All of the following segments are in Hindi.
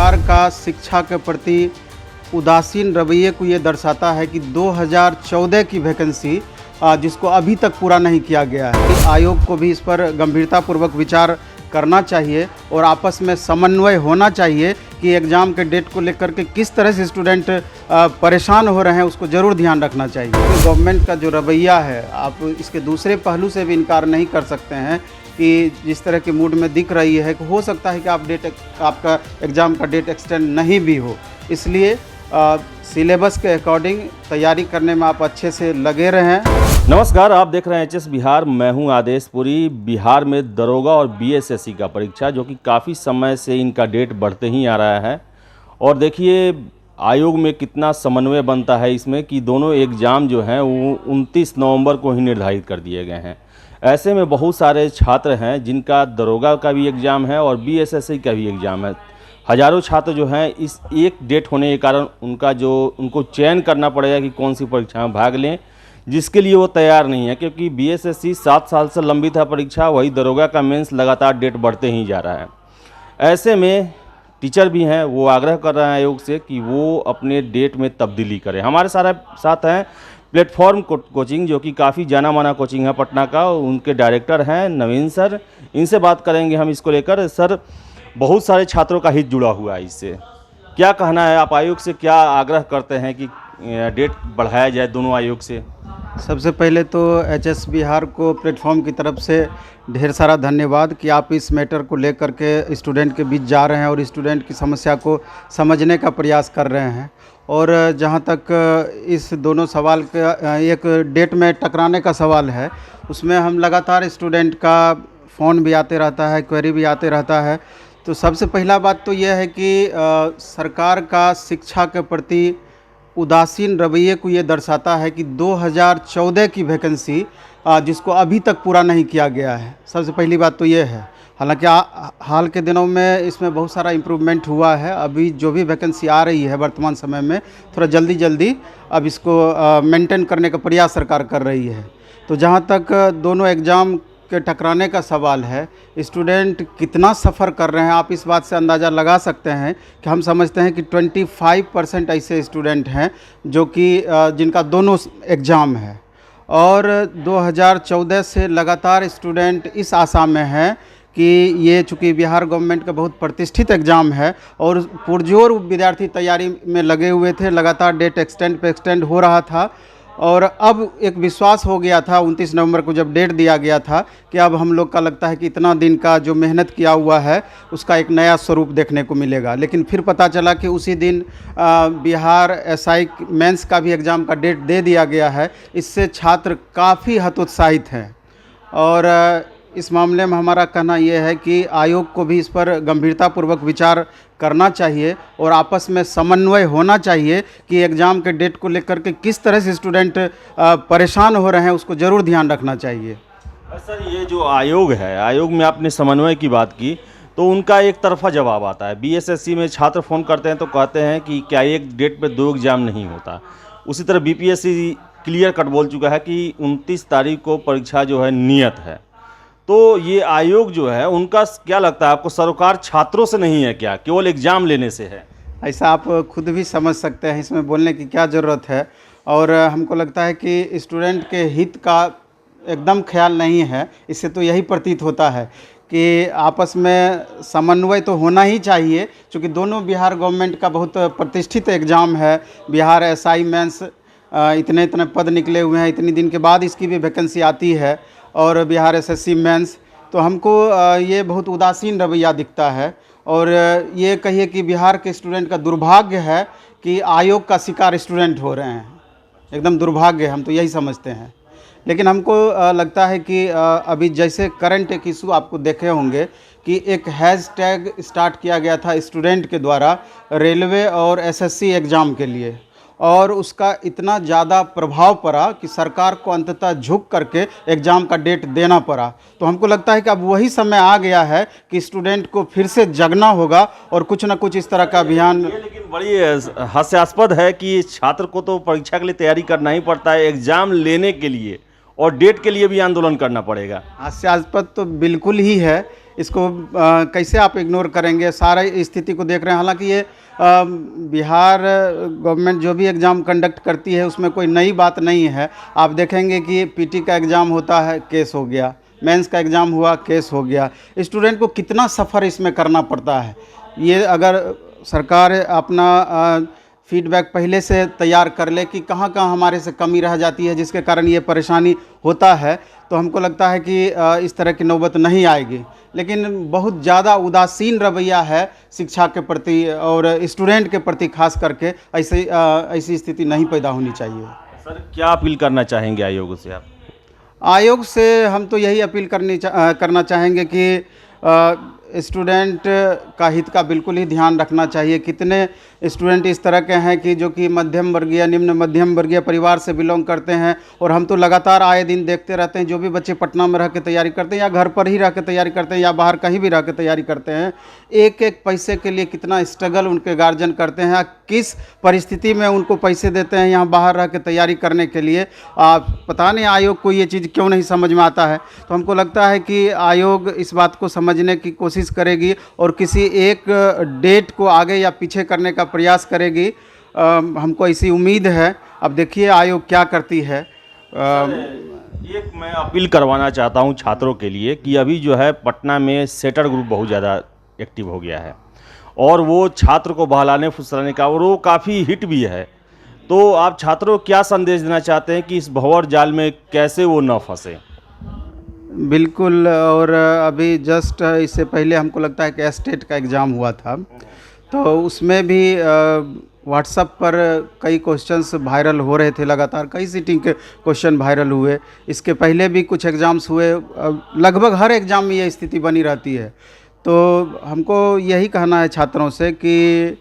सरकार का शिक्षा के प्रति उदासीन रवैये को ये दर्शाता है कि 2014 की वैकेंसी जिसको अभी तक पूरा नहीं किया गया है कि आयोग को भी इस पर गंभीरतापूर्वक विचार करना चाहिए और आपस में समन्वय होना चाहिए कि एग्ज़ाम के डेट को लेकर के किस तरह से स्टूडेंट परेशान हो रहे हैं, उसको ज़रूर ध्यान रखना चाहिए। तो गवर्नमेंट का जो रवैया है, आप इसके दूसरे पहलू से भी इनकार नहीं कर सकते हैं कि जिस तरह के मूड में दिख रही है कि हो सकता है कि आपका एग्ज़ाम का डेट एक्सटेंड नहीं भी हो, इसलिए सिलेबस के अकॉर्डिंग तैयारी करने में आप अच्छे से लगे रहें। नमस्कार, आप देख रहे हैं एचएस बिहार। मैं हूं आदेश पुरी। बिहार में दरोगा और बीएसएससी का परीक्षा जो कि काफ़ी समय से इनका डेट बढ़ते ही आ रहा है और देखिए आयोग में कितना समन्वय बनता है इसमें कि दोनों एग्ज़ाम जो हैं वो 29 नवंबर को ही निर्धारित कर दिए गए हैं। ऐसे में बहुत सारे छात्र हैं जिनका दरोगा का भी एग्ज़ाम है और बीएसएससी का भी एग्ज़ाम है। हज़ारों छात्र जो हैं इस एक डेट होने के कारण उनको चयन करना पड़ेगा कि कौन सी परीक्षा में भाग लें, जिसके लिए वो तैयार नहीं है क्योंकि बीएसएससी 7 साल से लंबित है परीक्षा, वही दरोगा का मेंस लगातार डेट बढ़ते ही जा रहा है। ऐसे में टीचर भी हैं, वो आग्रह कर रहे हैं आयोग से कि वो अपने डेट में तब्दीली करें। हमारे साथ हैं प्लेटफॉर्म कोचिंग जो कि काफ़ी जाना माना कोचिंग है पटना का, उनके डायरेक्टर हैं नवीन सर। इनसे बात करेंगे हम इसको लेकर। सर, बहुत सारे छात्रों का हित जुड़ा हुआ है इससे, क्या कहना है? आप आयोग से क्या आग्रह करते हैं कि डेट बढ़ाया जाए दोनों आयोग से? सबसे पहले तो एचएस बिहार को प्लेटफॉर्म की तरफ से ढेर सारा धन्यवाद कि आप इस मैटर को लेकर के स्टूडेंट के बीच जा रहे हैं और स्टूडेंट की समस्या को समझने का प्रयास कर रहे हैं। और जहां तक इस दोनों सवाल का एक डेट में टकराने का सवाल है, उसमें हम लगातार स्टूडेंट का फ़ोन भी आते रहता है, क्वेरी भी आते रहता है। तो सबसे पहला बात तो यह है कि सरकार का शिक्षा के प्रति उदासीन रवैये को ये दर्शाता है कि 2014 की वैकेंसी जिसको अभी तक पूरा नहीं किया गया है। सबसे पहली बात तो ये है। हालांकि हाल के दिनों में इसमें बहुत सारा इम्प्रूवमेंट हुआ है। अभी जो भी वैकेंसी आ रही है वर्तमान समय में, थोड़ा जल्दी अब इसको मेंटेन करने का प्रयास सरकार कर रही है। तो जहाँ तक दोनों एग्ज़ाम के टकराने का सवाल है, स्टूडेंट कितना सफ़र कर रहे हैं आप इस बात से अंदाज़ा लगा सकते हैं कि हम समझते हैं कि 25% ऐसे स्टूडेंट हैं जो कि जिनका दोनों एग्ज़ाम है। और 2014 से लगातार स्टूडेंट इस आशा में हैं कि ये चूँकि बिहार गवर्नमेंट का बहुत प्रतिष्ठित एग्ज़ाम है और पुरजोर विद्यार्थी तैयारी में लगे हुए थे, लगातार डेट एक्सटेंड पे एक्सटेंड हो रहा था। और अब एक विश्वास हो गया था 29 नवंबर को जब डेट दिया गया था कि अब हम लोग का लगता है कि इतना दिन का जो मेहनत किया हुआ है उसका एक नया स्वरूप देखने को मिलेगा। लेकिन फिर पता चला कि उसी दिन बिहार एसआई मेंस का भी एग्ज़ाम का डेट दे दिया गया है। इससे छात्र काफ़ी हतोत्साहित हैं और इस मामले में हमारा कहना यह है कि आयोग को भी इस पर गंभीरतापूर्वक विचार करना चाहिए और आपस में समन्वय होना चाहिए कि एग्ज़ाम के डेट को लेकर के किस तरह से स्टूडेंट परेशान हो रहे हैं, उसको ज़रूर ध्यान रखना चाहिए। सर, ये जो आयोग है, आयोग में आपने समन्वय की बात की तो उनका एक तरफा जवाब आता है। बीएसएससी में छात्र फ़ोन करते हैं तो कहते हैं कि क्या एक डेट पे 2 एग्ज़ाम नहीं होता। उसी तरह बीपीएससी क्लियर कट बोल चुका है कि 29 तारीख को परीक्षा जो है नियत है। तो ये आयोग जो है, उनका क्या लगता है आपको, सरकार छात्रों से नहीं है क्या, केवल एग्ज़ाम लेने से है? ऐसा आप खुद भी समझ सकते हैं, इसमें बोलने की क्या ज़रूरत है। और हमको लगता है कि स्टूडेंट के हित का एकदम ख्याल नहीं है। इससे तो यही प्रतीत होता है कि आपस में समन्वय तो होना ही चाहिए, क्योंकि दोनों बिहार गवर्नमेंट का बहुत प्रतिष्ठित एग्ज़ाम है। बिहार एसआई मेंस इतने पद निकले हुए हैं, इतनी दिन के बाद इसकी भी वैकेंसी आती है, और बिहार एसएससी मेंस। तो हमको ये बहुत उदासीन रवैया दिखता है और ये कहिए कि बिहार के स्टूडेंट का दुर्भाग्य है कि आयोग का शिकार स्टूडेंट हो रहे हैं। एकदम दुर्भाग्य है, हम तो यही समझते हैं। लेकिन हमको लगता है कि अभी जैसे करंट एक इशू आपको देखे होंगे कि एक हैशटैग स्टार्ट किया गया था स्टूडेंट के द्वारा रेलवे और एसएससी एग्ज़ाम के लिए, और उसका इतना ज़्यादा प्रभाव पड़ा कि सरकार को अंततः झुक करके एग्ज़ाम का डेट देना पड़ा। तो हमको लगता है कि अब वही समय आ गया है कि स्टूडेंट को फिर से जगना होगा और कुछ ना कुछ इस तरह का अभियान। लेकिन बड़ी हास्यास्पद है कि छात्र को तो परीक्षा के लिए तैयारी करना ही पड़ता है एग्ज़ाम लेने के लिए, और डेट के लिए भी आंदोलन करना पड़ेगा। हास्यास्पद तो बिल्कुल ही है, इसको कैसे आप इग्नोर करेंगे। सारा स्थिति को देख रहे हैं। हालांकि ये बिहार गवर्नमेंट जो भी एग्ज़ाम कंडक्ट करती है उसमें कोई नई बात नहीं है। आप देखेंगे कि पीटी का एग्ज़ाम होता है, केस हो गया, मेंस का एग्ज़ाम हुआ, केस हो गया। स्टूडेंट को कितना सफ़र इसमें करना पड़ता है। ये अगर सरकार अपना फीडबैक पहले से तैयार कर ले कि कहाँ कहाँ हमारे से कमी रह जाती है जिसके कारण ये परेशानी होता है, तो हमको लगता है कि इस तरह की नौबत नहीं आएगी। लेकिन बहुत ज़्यादा उदासीन रवैया है शिक्षा के प्रति और स्टूडेंट के प्रति, खास करके ऐसी स्थिति नहीं पैदा होनी चाहिए। सर, क्या अपील करना चाहेंगे आयोग से आप? आयोग से हम तो यही अपील करना चाहेंगे कि स्टूडेंट का हित का बिल्कुल ही ध्यान रखना चाहिए। कितने स्टूडेंट इस तरह के हैं कि जो कि मध्यम वर्गीय, निम्न मध्यम वर्गीय परिवार से बिलोंग करते हैं, और हम तो लगातार आए दिन देखते रहते हैं जो भी बच्चे पटना में रह के तैयारी करते हैं या घर पर ही रह के तैयारी करते हैं या बाहर कहीं भी रह के तैयारी करते हैं, एक एक पैसे के लिए कितना स्ट्रगल उनके गार्जियन करते हैं, किस परिस्थिति में उनको पैसे देते हैं यहाँ बाहर रह के तैयारी करने के लिए। पता नहीं आयोग को ये चीज़ क्यों नहीं समझ में आता है। तो हमको लगता है कि आयोग इस बात को समझने की कोशिश करेगी और किसी एक डेट को आगे या पीछे करने का प्रयास करेगी। हमको ऐसी उम्मीद है। अब देखिए आयोग क्या करती है। एक मैं अपील करवाना चाहता हूं छात्रों के लिए कि अभी जो है पटना में सेटर ग्रुप बहुत ज़्यादा एक्टिव हो गया है और वो छात्र को बहलाने फुसलाने का, और वो काफ़ी हिट भी है। तो आप छात्रों को क्या संदेश देना चाहते हैं कि इस भंवर जाल में कैसे वो न फंसे? बिल्कुल। और अभी जस्ट इससे पहले हमको लगता है कि स्टेट का एग्ज़ाम हुआ था, तो उसमें भी व्हाट्सएप पर कई क्वेश्चंस वायरल हो रहे थे। लगातार कई सीटिंग के क्वेश्चन वायरल हुए। इसके पहले भी कुछ एग्ज़ाम्स हुए। लगभग हर एग्ज़ाम में ये स्थिति बनी रहती है। तो हमको यही कहना है छात्रों से कि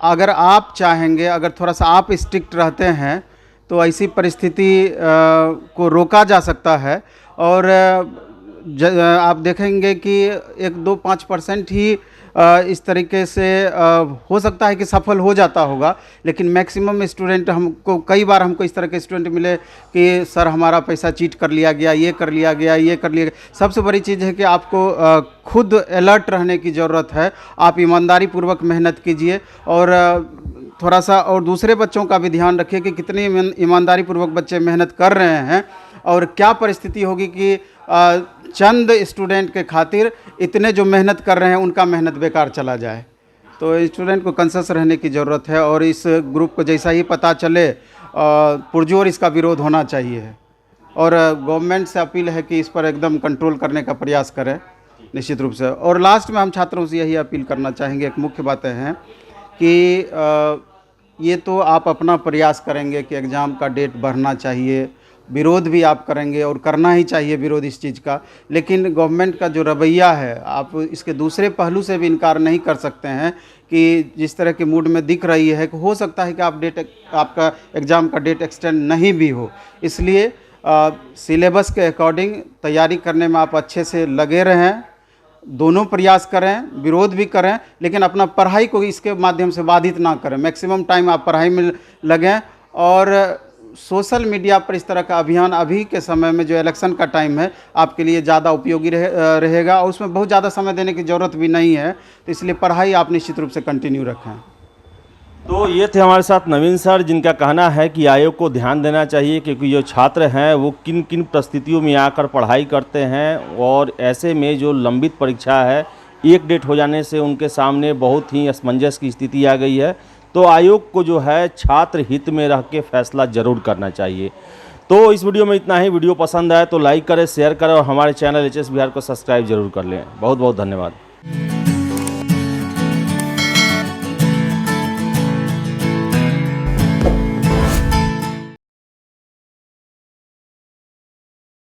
अगर आप चाहेंगे, अगर थोड़ा सा आप स्ट्रिक्ट रहते हैं तो ऐसी परिस्थिति को रोका जा सकता है। और आप देखेंगे कि 1-2-5% ही इस तरीके से हो सकता है कि सफल हो जाता होगा, लेकिन मैक्सिमम स्टूडेंट, कई बार हमको इस तरह के स्टूडेंट मिले कि सर हमारा पैसा चीट कर लिया गया, ये कर लिया गया, ये कर लिया गया। सबसे बड़ी चीज़ है कि आपको खुद अलर्ट रहने की ज़रूरत है। आप ईमानदारी पूर्वक मेहनत कीजिए और थोड़ा सा और दूसरे बच्चों का भी ध्यान रखिए कि कितनी ईमानदारी पूर्वक बच्चे मेहनत कर रहे हैं और क्या परिस्थिति होगी कि चंद स्टूडेंट के खातिर इतने जो मेहनत कर रहे हैं उनका मेहनत बेकार चला जाए। तो स्टूडेंट को कंसस रहने की ज़रूरत है और इस ग्रुप को जैसा ही पता चले पुरजोर इसका विरोध होना चाहिए। और गवर्नमेंट से अपील है कि इस पर एकदम कंट्रोल करने का प्रयास करें निश्चित रूप से। और लास्ट में हम छात्रों से यही अपील करना चाहेंगे, एक मुख्य बातें हैं कि ये तो आप अपना प्रयास करेंगे कि एग्ज़ाम का डेट बढ़ना चाहिए, विरोध भी आप करेंगे और करना ही चाहिए विरोध इस चीज़ का, लेकिन गवर्नमेंट का जो रवैया है, आप इसके दूसरे पहलू से भी इनकार नहीं कर सकते हैं कि जिस तरह के मूड में दिख रही है कि हो सकता है कि आपका एग्ज़ाम का डेट एक्सटेंड नहीं भी हो। इसलिए सिलेबस के अकॉर्डिंग तैयारी करने में आप अच्छे से लगे रहें, दोनों प्रयास करें, विरोध भी करें, लेकिन अपना पढ़ाई को इसके माध्यम से बाधित ना करें। मैक्सिमम टाइम आप पढ़ाई में लगें। और सोशल मीडिया पर इस तरह का अभियान अभी के समय में जो इलेक्शन का टाइम है आपके लिए ज़्यादा उपयोगी रहेगा और उसमें बहुत ज़्यादा समय देने की ज़रूरत भी नहीं है। तो इसलिए पढ़ाई आप निश्चित रूप से कंटिन्यू रखें। तो ये थे हमारे साथ नवीन सर, जिनका कहना है कि आयोग को ध्यान देना चाहिए क्योंकि जो छात्र हैं वो किन किन परिस्थितियों में आकर पढ़ाई करते हैं और ऐसे में जो लंबित परीक्षा है एक डेट हो जाने से उनके सामने बहुत ही असमंजस की स्थिति आ गई है। तो आयोग को जो है छात्र हित में रह के फैसला जरूर करना चाहिए। तो इस वीडियो में इतना ही। वीडियो पसंद आए तो लाइक करें, शेयर करें और हमारे चैनल एचएस बिहार को सब्सक्राइब जरूर कर लें। बहुत बहुत धन्यवाद।